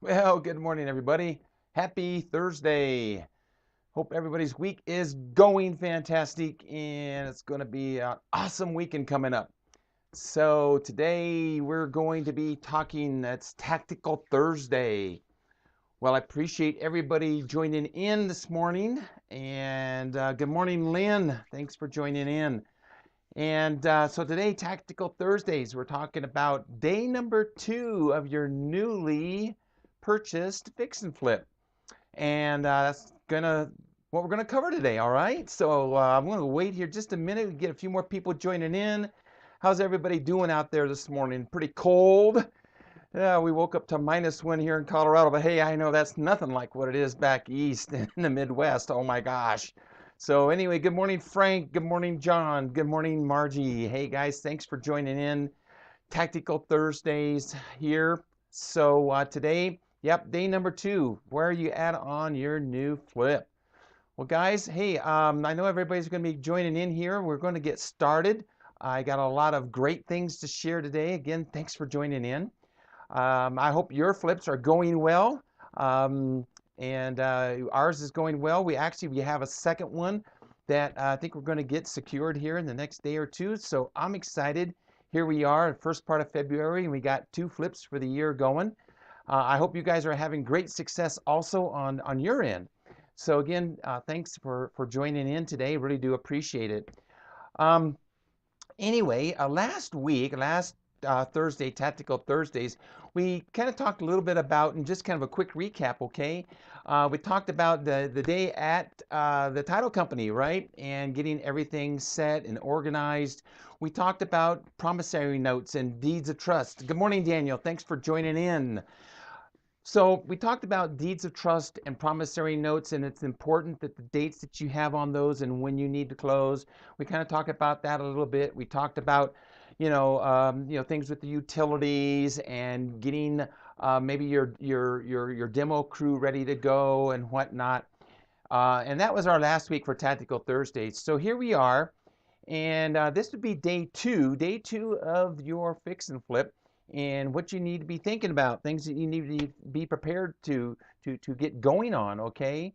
Well, good morning, everybody. Happy Thursday. Hope everybody's week is going fantastic and it's going to be an awesome weekend coming up. So, today we're going to be talking, that's Tactical Thursday. Well, I appreciate everybody joining in this morning. And good morning, Lynn. Thanks for joining in. And so today, Tactical Thursdays, we're talking about day number 2 of your newly purchased fix and flip. And that's what we're gonna cover today. All right. So I'm gonna wait here just a minute and get a few more people joining in. How's everybody doing out there this morning? Pretty cold. Yeah, we woke up to -1 here in Colorado, but hey, I know that's nothing like what it is back east in the Midwest. Oh my gosh. So anyway, good morning, Frank. Good morning, John. Good morning, Margie. Hey guys, thanks for joining in. Tactical Thursdays here. So today, yep, day number 2. Where are you at on your new flip? Well, guys, hey, I know everybody's going to be joining in here. We're going to get started. I got a lot of great things to share today. Again, thanks for joining in. I hope your flips are going well. And ours is going well. We have a second one that I think we're going to get secured here in the next day or two. So I'm excited. Here we are, first part of February, and we got 2 flips for the year going. I hope you guys are having great success also on your end. So again, thanks for joining in today. Really do appreciate it. Um, Anyway, last Thursday, Tactical Thursdays, we kind of talked a little bit about, and just kind of a quick recap, okay? We talked about the day at the title company, right? And getting everything set and organized. We talked about promissory notes and deeds of trust. Good morning, Daniel. Thanks for joining in. So we talked about deeds of trust and promissory notes, and it's important that the dates that you have on those and when you need to close. We kind of talked about that a little bit. We talked about, things with the utilities and getting maybe your demo crew ready to go and whatnot. And that was our last week for Tactical Thursdays. So here we are, and this would be day two of your fix and flip, and what you need to be thinking about, things that you need to be prepared to get going on, okay?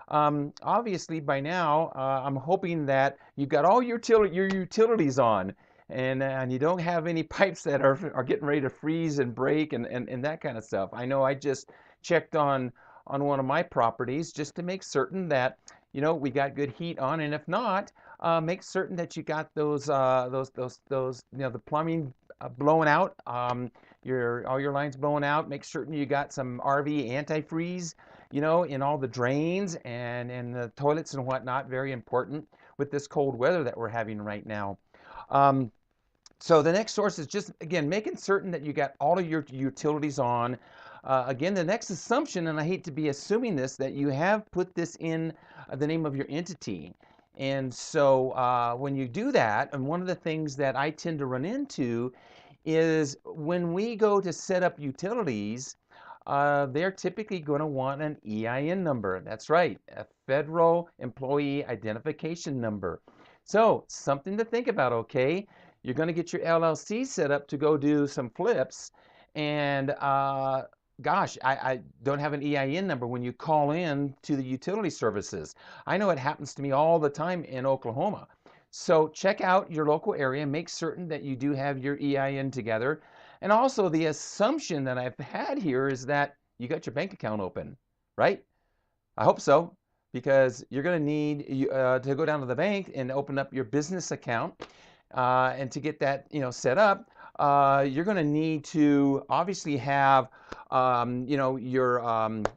Obviously, by now, I'm hoping that you've got all your utilities on, and you don't have any pipes that are getting ready to freeze and break and that kind of stuff. I know I just checked on one of my properties just to make certain that we got good heat on, and if not, make certain that you got those the plumbing blowing out, all your lines blowing out. Make certain you got some RV antifreeze, in all the drains and the toilets and whatnot. Very important with this cold weather that we're having right now. Um, so the next source is just, again, making certain that you got all of your utilities on. Again, the next assumption, and I hate to be assuming this, that you have put this in the name of your entity. And so when you do that, and one of the things that I tend to run into is when we go to set up utilities, they're typically going to want an EIN number. That's right, a Federal Employee Identification Number. So something to think about, okay? You're going to get your LLC set up to go do some flips, and gosh, I don't have an EIN number when you call in to the utility services. I know it happens to me all the time in Oklahoma. So check out your local area, make certain that you do have your EIN together. And also the assumption that I've had here is that you got your bank account open, right? I hope so, because you're going to need to go down to the bank and open up your business account. And to get that, set up, you're going to need to obviously have, your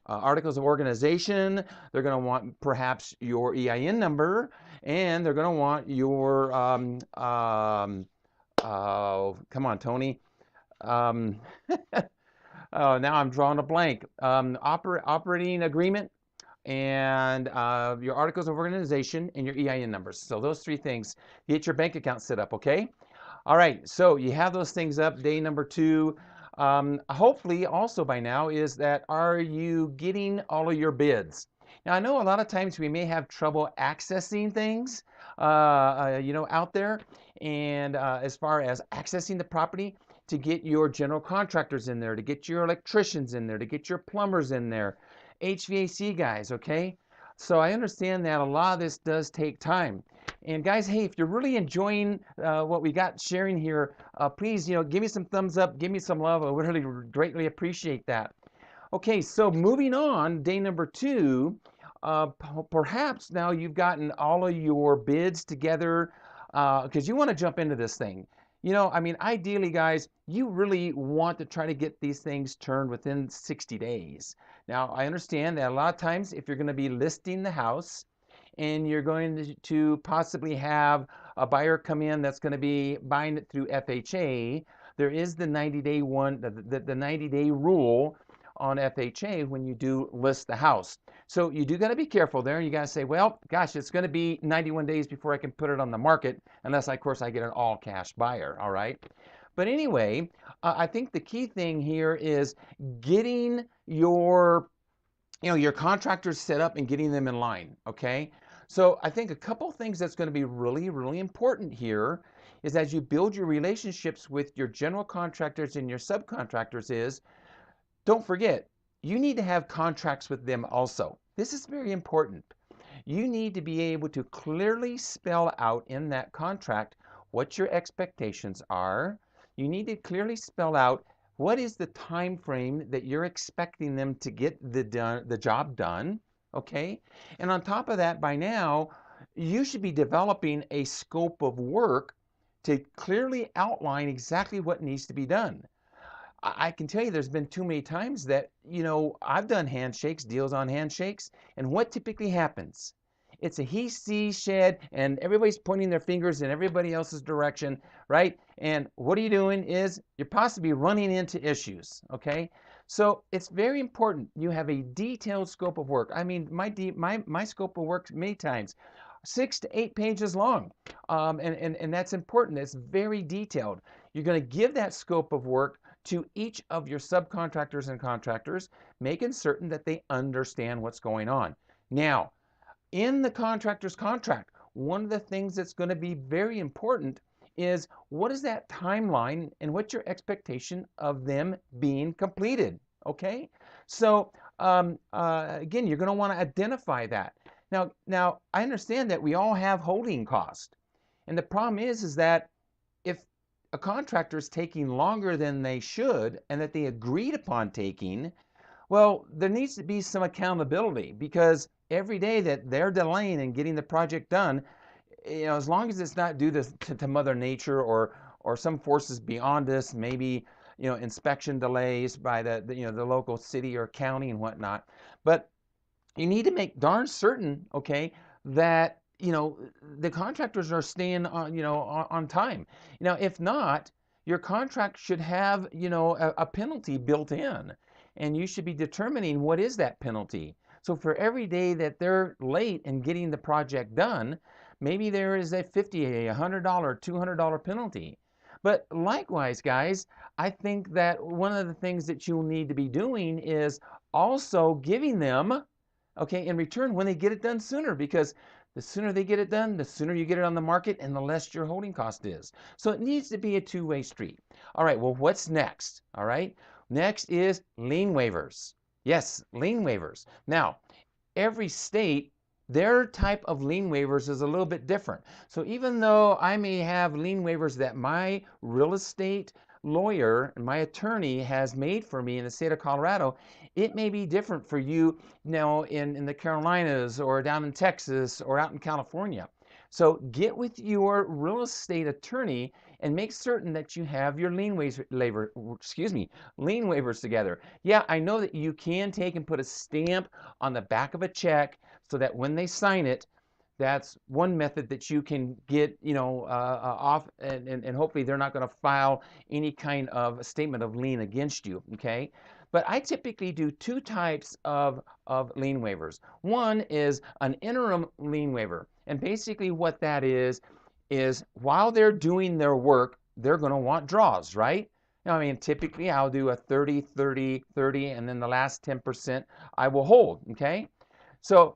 articles of organization. They're going to want perhaps your EIN number, and they're going to want your, come on, Tony. Um, oh, now I'm drawing a blank. Operating agreement and your articles of organization and your EIN numbers. So those 3 things. Get your bank account set up, okay? All right, so you have those things up, day number 2. Hopefully also by now is that, are you getting all of your bids? Now I know a lot of times we may have trouble accessing things, out there, and as far as accessing the property, to get your general contractors in there, to get your electricians in there, to get your plumbers in there, HVAC guys, okay? So I understand that a lot of this does take time. And guys, hey, if you're really enjoying what we got sharing here, please, give me some thumbs up, give me some love. I would really greatly appreciate that. Okay, so moving on, day number 2, perhaps now you've gotten all of your bids together because you want to jump into this thing. I mean, ideally, guys, you really want to try to get these things turned within 60 days. Now, I understand that a lot of times if you're going to be listing the house and you're going to possibly have a buyer come in that's going to be buying it through FHA, there is the 90-day the 90-day rule on FHA when you do list the house. So you do got to be careful there. You got to say, well, gosh, it's going to be 91 days before I can put it on the market, unless, of course, I get an all-cash buyer, all right? But anyway, I think the key thing here is getting your contractors set up and getting them in line, okay? So I think a couple things that's going to be really, really important here is as you build your relationships with your general contractors and your subcontractors is, don't forget, you need to have contracts with them also. This is very important. You need to be able to clearly spell out in that contract what your expectations are. You need to clearly spell out what is the time frame that you're expecting them to get the job done, okay? And on top of that, by now, you should be developing a scope of work to clearly outline exactly what needs to be done. I can tell you there's been too many times that, I've done handshakes, deals on handshakes, and what typically happens? It's a he, she, shed, and everybody's pointing their fingers in everybody else's direction, right? And what are you doing is you're possibly running into issues, okay? So it's very important you have a detailed scope of work. I mean, my scope of work many times 6 to 8 pages long, and that's important. It's very detailed. You're going to give that scope of work to each of your subcontractors and contractors, making certain that they understand what's going on. Now, in the contractor's contract, one of the things that's going to be very important is what is that timeline and what's your expectation of them being completed, okay? So, again, you're going to want to identify that. Now, I understand that we all have holding costs. And the problem is that if a contractor is taking longer than they should and that they agreed upon taking, well, there needs to be some accountability because every day that they're delaying and getting the project done, as long as it's not due to Mother Nature or some forces beyond us, maybe, inspection delays by the local city or county and whatnot. But you need to make darn certain, okay, that the contractors are staying on time. If not, your contract should have a penalty built in, and you should be determining what is that penalty. So for every day that they're late in getting the project done, maybe there is a $50, $100, $200 penalty. But likewise, guys, I think that one of the things that you'll need to be doing is also giving them, okay, in return when they get it done sooner, because the sooner they get it done, the sooner you get it on the market and the less your holding cost is. So it needs to be a two-way street. All right, well, what's next? All right, next is lien waivers. Yes, lien waivers. Now, every state, their type of lien waivers is a little bit different. So even though I may have lien waivers that my real estate lawyer and my attorney has made for me in the state of Colorado, it may be different for you now in the Carolinas or down in Texas or out in California. So get with your real estate attorney and make certain that you have your lien waivers together. Yeah, I know that you can take and put a stamp on the back of a check so that when they sign it, that's one method that you can get, off, and hopefully they're not going to file any kind of statement of lien against you, okay? But I typically do two types of lien waivers. One is an interim lien waiver, and basically what that is while they're doing their work, they're going to want draws, right? I mean, typically I'll do a 30, 30, 30, and then the last 10% I will hold, okay? So,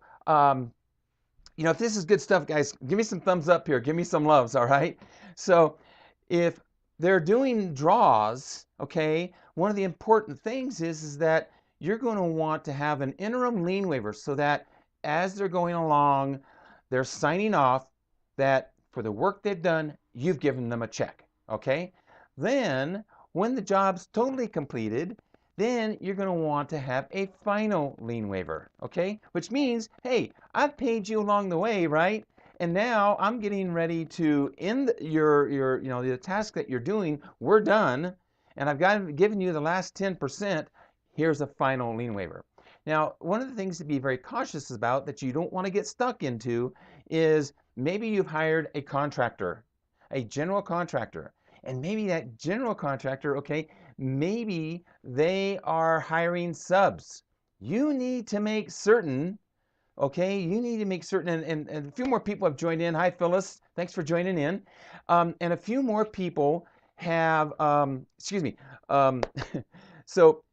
if this is good stuff, guys, give me some thumbs up here. Give me some loves, all right? So if they're doing draws, okay, one of the important things is that you're going to want to have an interim lien waiver so that as they're going along, they're signing off that for the work they've done, you've given them a check, okay? Then, when the job's totally completed, then you're going to want to have a final lien waiver, okay? Which means, hey, I've paid you along the way, right? And now I'm getting ready to end your the task that you're doing. We're done, and I've given you the last 10%. Here's a final lien waiver. Now, one of the things to be very cautious about that you don't want to get stuck into is maybe you've hired a contractor, a general contractor, and maybe that general contractor, okay, maybe they are hiring subs. You need to make certain, okay, you need to make certain, and a few more people have joined in. Hi, Phyllis. Thanks for joining in. And a few more people have, excuse me. So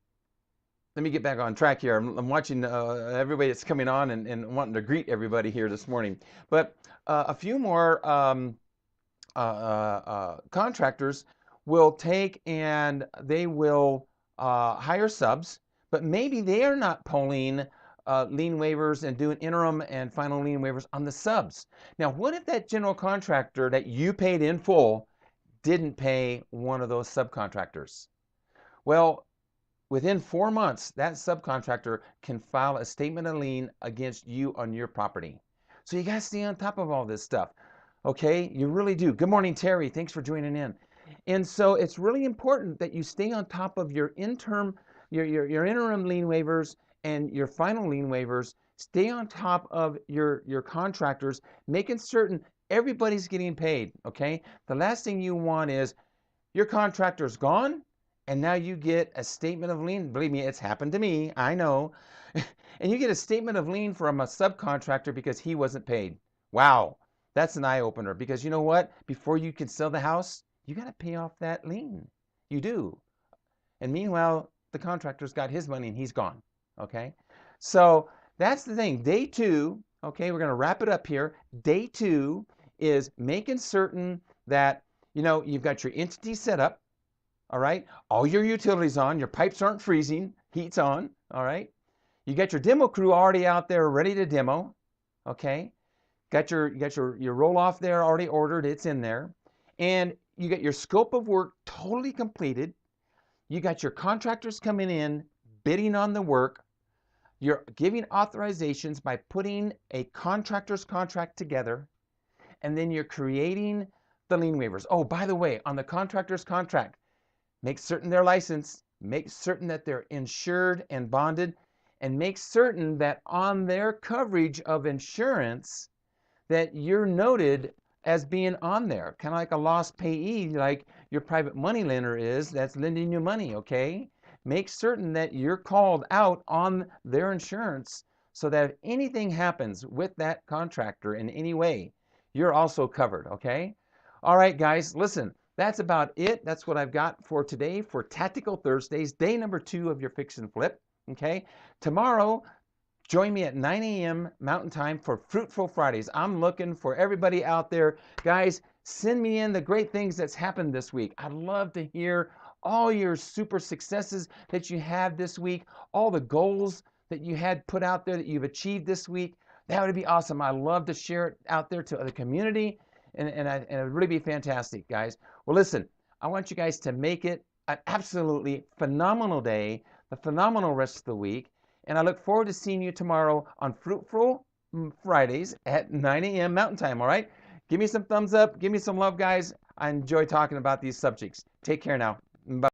let me get back on track here. I'm watching everybody that's coming on and wanting to greet everybody here this morning. But a few more contractors will take and they will hire subs, but maybe they are not pulling lien waivers and doing interim and final lien waivers on the subs. Now, what if that general contractor that you paid in full didn't pay one of those subcontractors? Well, within 4 months, that subcontractor can file a statement of lien against you on your property. So you got to stay on top of all this stuff. Okay, you really do. Good morning, Terry. Thanks for joining in. And so it's really important that you stay on top of your interim lien waivers and your final lien waivers. Stay on top of your contractors, making certain everybody's getting paid. Okay, the last thing you want is your contractor's gone and now you get a statement of lien. Believe me, it's happened to me. I know. And you get a statement of lien from a subcontractor because he wasn't paid. Wow. That's an eye-opener because you know what? Before you can sell the house, you got to pay off that lien. You do. And meanwhile, the contractor's got his money and he's gone. Okay? So that's the thing. Day 2, okay, we're going to wrap it up here. Day 2 is making certain that, you've got your entity set up. All right? All your utilities on. Your pipes aren't freezing. Heat's on. All right? You got your demo crew already out there ready to demo. Okay? Got your roll off there already ordered, it's in there. And you got your scope of work totally completed. You got your contractors coming in, bidding on the work. You're giving authorizations by putting a contractor's contract together. And then you're creating the lien waivers. Oh, by the way, on the contractor's contract, make certain they're licensed, make certain that they're insured and bonded, and make certain that on their coverage of insurance, that you're noted as being on there, kind of like a lost payee, like your private money lender is that's lending you money, okay? Make certain that you're called out on their insurance so that if anything happens with that contractor in any way, you're also covered, okay? All right, guys, listen, that's about it. That's what I've got for today for Tactical Thursdays, day number 2 of your Fix and Flip, okay? Tomorrow, join me at 9 a.m. Mountain Time for Fruitful Fridays. I'm looking for everybody out there. Guys, send me in the great things that's happened this week. I'd love to hear all your super successes that you had this week, all the goals that you had put out there that you've achieved this week. That would be awesome. I love to share it out there to the community, and it would really be fantastic, guys. Well, listen, I want you guys to make it an absolutely phenomenal day, a phenomenal rest of the week. And I look forward to seeing you tomorrow on Fruitful Fridays at 9 a.m. Mountain Time, all right? Give me some thumbs up. Give me some love, guys. I enjoy talking about these subjects. Take care now. Bye.